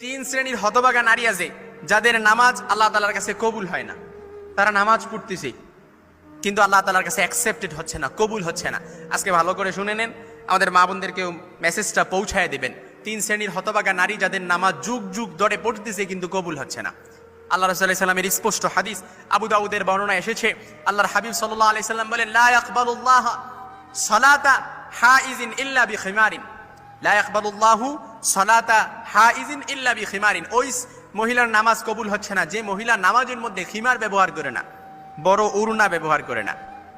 তিন শ্রেণীর হতভাগা নারী আছে যাদের নামাজ আল্লাহ তাআলার কাছে কবুল হয় না। তারা নামাজ পড়তেছে কিন্তু আল্লাহ তাআলার কাছে অ্যাকসেপ্টেড হচ্ছে না, কবুল হচ্ছে না। আজকে ভালো করে শুনে নেন, আমাদের মা বোনদেরকেও মেসেজটা পৌঁছায় দেবেন। তিন শ্রেণীর হতভাগা নারী যাদের নামাজ যুগ যুগ ধরে পড়তেছে কিন্তু কবুল হচ্ছে না। আল্লাহ রাসূলুল্লাহ সাল্লাল্লাহু আলাইহি ওয়াসাল্লামের স্পষ্ট হাদিস, আবু দাউদের বর্ণনা এসেছে, আল্লাহর হাবিব সাল্লাল্লাহু আলাইহি ওয়াসাল্লাম বলেন, লা ইয়াকবালুল্লাহ সালাতা হাইজিন ইল্লা বিখিমারিন, লা ইয়াকবালুল্লাহু সালাতা হাইজিন ইল্লা বিখিমারিন। ওই মহিলার নামাজ কবুল হচ্ছে না যে মহিলা নামাজের মধ্যে খিমার ব্যবহার করে না, বড় উড়না ব্যবহার করে না,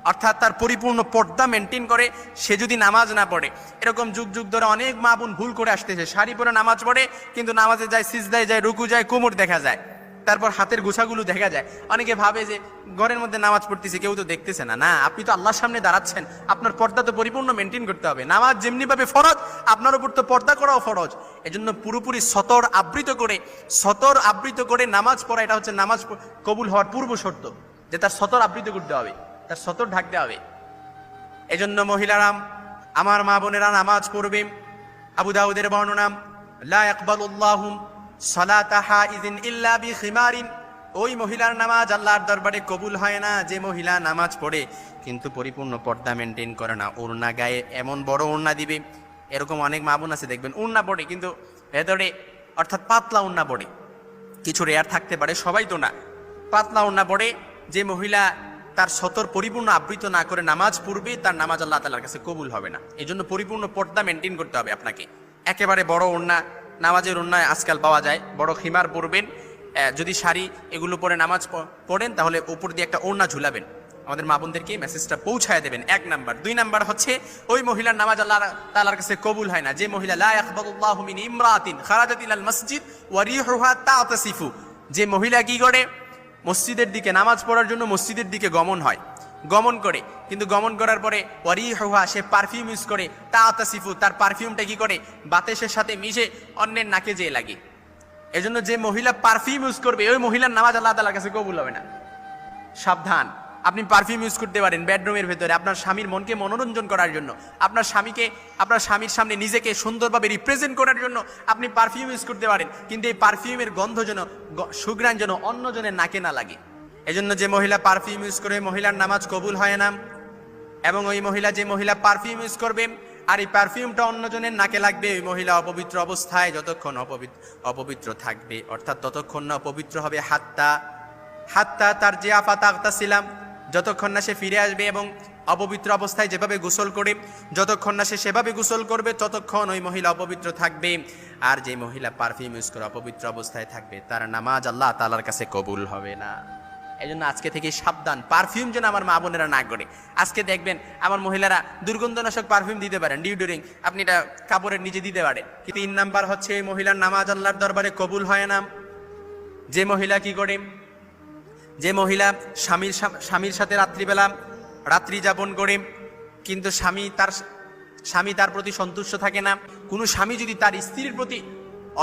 অর্থাৎ তার পরিপূর্ণ পর্দা মেনটেন করে। সে যদি নামাজ না পড়ে, এরকম যুগ যুগ ধরে অনেক মা বোন ভুল করে আসতেছে, শাড়ি পরে নামাজ পড়ে কিন্তু নামাজে যায়, সিজদায় যায়, রুকু যায়, কোমর দেখা যায়, তারপর হাতের গোছাগুলো দেখা যায়। অনেকে ভাবে যে ঘরের মধ্যে নামাজ পড়তেছে, কেউ তো দেখতেছে না। না, আপনি তো আল্লাহর সামনে দাঁড়াচ্ছেন, আপনার পর্দা তো পরিপূর্ণ মেনটেন করতে হবে। নামাজ যেমনি ভাবে ফরজ, আপনার উপর তো পর্দা করাও ফরজ। এজন্য পুরোপুরি সতর আবৃত করে নামাজ পড়া, এটা হচ্ছে নামাজ কবুল হওয়ার পূর্ব শর্ত, যে তার সতর আবৃত করতে হবে, তার সতর ঢাকতে হবে। এজন্য মহিলারা, আমার মা বোনেরা নামাজ পড়বে। আবু দাউদের বর্ণনা, লা ইয়াকবালুল্লাহু সালাতা হাইজিন ইল্লা বিখিমারিন। ওই মহিলার নামাজ আল্লাহর দরবারে কবুল হয় না যে মহিলা নামাজ পড়ে কিন্তু পরিপূর্ণ পর্দা মেনটেন করে না। ওড়না গায়ে এমন বড় ওড়না দিবে, এরকম অনেক মা বোন আছে দেখবেন ওড়না পড়ে কিন্তু ভেতরে, অর্থাৎ পাতলা ওড়না পড়ে, কিছু রেয়ার থাকতে পারে, সবাই তো না, পাতলা ওড়না পড়ে। যে মহিলা তার সতর পরিপূর্ণ আবৃত না করে নামাজ পড়বে, তার নামাজ আল্লাহ তাআলার কাছে কবুল হবে না। এই জন্য পরিপূর্ণ পর্দা মেনটেন করতে হবে আপনাকে। একেবারে বড় ওড়না, নামাজের ওড়নায় আজকাল পাওয়া যায়, বড় খিমার পরবেন। যদি শাড়ি এগুলো পরে নামাজ পড়েন তাহলে উপর দিয়ে একটা ওড়না ঝুলাবেন। আমাদের মা বোনদেরকে মেসেজটা পৌঁছায় দেবেন, 1 নাম্বার। 2 নাম্বার হচ্ছে, ওই মহিলার নামাজ আল্লাহ তাআলার কাছে কবুল হয় না যে মহিলা লা ইয়াকবালুল্লাহু মিন ইমরাতিন খারাজাত ইলাল মসজিদ ওয়া রিহুহা তাতাসিফু। যে মহিলা কি করে, মসজিদের দিকে নামাজ পড়ার জন্য মসজিদের দিকে গমন করে কিন্তু গমন করার পরে ওয়ারিহুহা, সে পারফিউম ইউজ করে, তাতাসিফু, তার পারফিউমটা কি করে বাতাসের সাথে মিশে অন্যের নাকে যেয়ে লাগে। এজন্য যে মহিলা পারফিউম ইউজ করবে ওই মহিলার নামাজ আল্লাহ তাআলার কাছে কবুল হবে না। সাবধান। আপনি পারফিউম ইউজ করতে পারেন বেডরুমের ভেতরে আপনার স্বামীর মনকে মনোরঞ্জন করার জন্য, আপনার স্বামীর সামনে নিজেকে সুন্দরভাবে রিপ্রেজেন্ট করার জন্য আপনি পারফিউম ইউজ করতে পারেন, কিন্তু এই পারফিউমের গন্ধ যেন, সুঘ্রাণ যেন অন্যজনের নাকে না লাগে। এজন্য যে মহিলা পারফিউম ইউজ করে মহিলার নামাজ কবুল হয় না। এবং ওই মহিলা, যে মহিলা পারফিউম ইউজ করবে আর এই পারফিউমটা অন্যজনের নাকে লাগবে, ওই মহিলা অপবিত্র অবস্থায় যতক্ষণ অপবিত্র থাকবে, অর্থাৎ ততক্ষণ না অপবিত্র হবে হাত্তা তার যে আফাতাগতাসিলাম, যতক্ষণ না সে ফিরে আসবে এবং অপবিত্র অবস্থায় যেভাবে গোসল করে, যতক্ষণ না সে সেভাবে গোসল করবে ততক্ষণ ওই মহিলা অপবিত্র থাকবে। আর যে মহিলা পারফিউম ইউজ করে অপবিত্র অবস্থায় থাকবে, তার নামাজ আল্লাহ তাআলার কাছে কবুল হবে না। এই জন্য আজকে থেকে সাবধান, পারফিউম যেন আমার মা বোনেরা না করে। আজকে দেখবেন আমার মহিলারা দুর্গন্ধনাশক পারফিউম দিতে পারেন, ডিওডোরিং, আপনি এটা কাপড়ের নিচে দিতে পারেন। 3 নাম্বার হচ্ছে, এই মহিলার নামাজ আল্লাহর দরবারে কবুল হয় না যে মহিলা কি করে, যে মহিলা স্বামীর সাথে রাত্রি যাপন করে কিন্তু স্বামী তার প্রতি সন্তুষ্ট থাকে না। কোনো স্বামী যদি তার স্ত্রীর প্রতি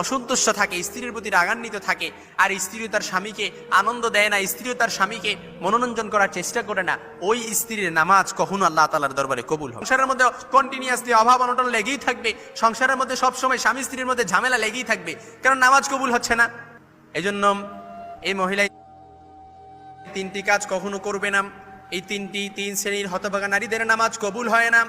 অসন্তুষ্ট থাকে, স্ত্রীর প্রতি রাগান্বিত থাকে, আর স্ত্রীও তার স্বামীকে আনন্দ দেয় না, স্ত্রীও তার স্বামীকে মনোরঞ্জন করার চেষ্টা করে না, ওই স্ত্রীর নামাজ কখনো আল্লাহ তাআলার দরবারে কবুল হবে। সংসারের মধ্যে কন্টিনিউয়াসলি অভাব অনটন লেগেই থাকবে, সংসারের মধ্যে সবসময় স্বামী স্ত্রীর মধ্যে ঝামেলা লেগেই থাকবে, কারণ নামাজ কবুল হচ্ছে না। এজন্য এই মহিলা 3টি কাজ কখনো করবে না। এই 3 শ্রেণীর হতভাগা নারীদের নামাজ কবুল হয় না।